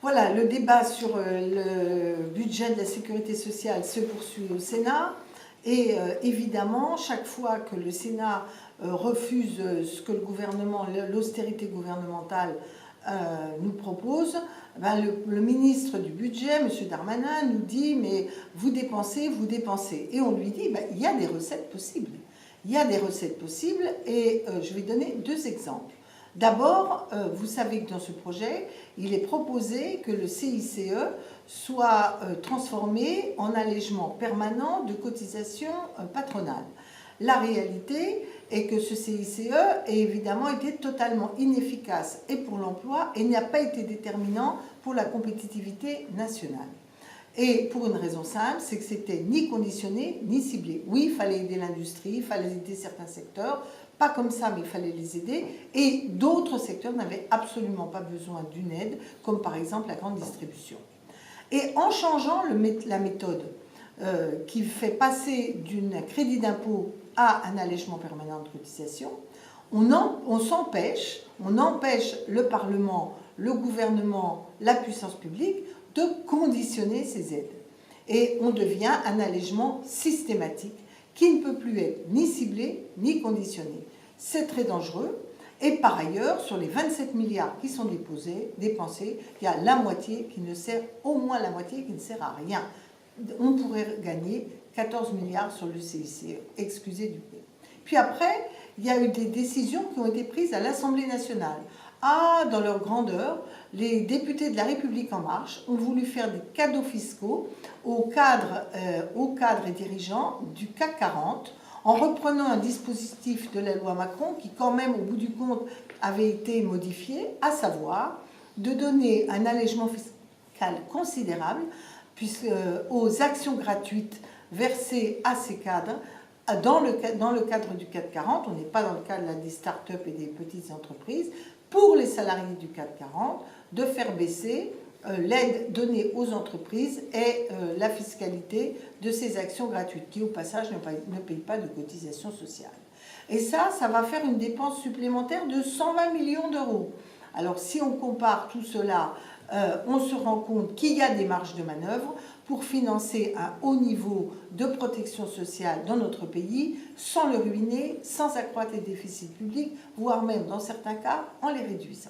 Voilà, le débat sur le budget de la sécurité sociale se poursuit au Sénat. Et évidemment, chaque fois que le Sénat refuse ce que le gouvernement, l'austérité gouvernementale nous propose, ben le ministre du budget, M. Darmanin, nous dit « mais vous dépensez, vous dépensez ». Et on lui dit ben, il y a des recettes possibles. Il y a des recettes possibles et je vais donner deux exemples. D'abord, vous savez que dans ce projet, il est proposé que le CICE soit transformé en allègement permanent de cotisations patronales. La réalité est que ce CICE a évidemment été totalement inefficace et pour l'emploi et n'a pas été déterminant pour la compétitivité nationale. Et pour une raison simple, c'est que c'était ni conditionné ni ciblé. Oui, il fallait aider l'industrie, il fallait aider certains secteurs, pas comme ça, mais il fallait les aider. Et d'autres secteurs n'avaient absolument pas besoin d'une aide, comme par exemple la grande distribution. Et en changeant la méthode qui fait passer d'un crédit d'impôt à un allègement permanent de cotisation, on empêche le Parlement, le gouvernement, la puissance publique de conditionner ces aides. Et on devient un allègement systématique qui ne peut plus être ni ciblé ni conditionné. C'est très dangereux. Et par ailleurs, sur les 27 milliards qui sont dépensés, il y a la moitié qui ne sert, au moins la moitié qui ne sert à rien. On pourrait gagner 14 milliards sur le CICE, excusez du peu. Puis après, il y a eu des décisions qui ont été prises à l'Assemblée nationale. Ah, dans leur grandeur, les députés de La République En Marche ont voulu faire des cadeaux fiscaux aux cadres et dirigeants du CAC 40 en reprenant un dispositif de la loi Macron qui, quand même, au bout du compte, avait été modifié, à savoir de donner un allègement fiscal considérable aux actions gratuites versées à ces cadres dans le cadre du CAC 40, on n'est pas dans le cadre des start-up et des petites entreprises, pour les salariés du CAC 40, de faire baisser l'aide donnée aux entreprises et la fiscalité de ces actions gratuites, qui au passage ne payent pas de cotisation sociale. Et ça va faire une dépense supplémentaire de 120 millions d'euros. Alors si on compare tout cela, on se rend compte qu'il y a des marges de manœuvre pour financer un haut niveau de protection sociale dans notre pays, sans le ruiner, sans accroître les déficits publics, voire même dans certains cas en les réduisant.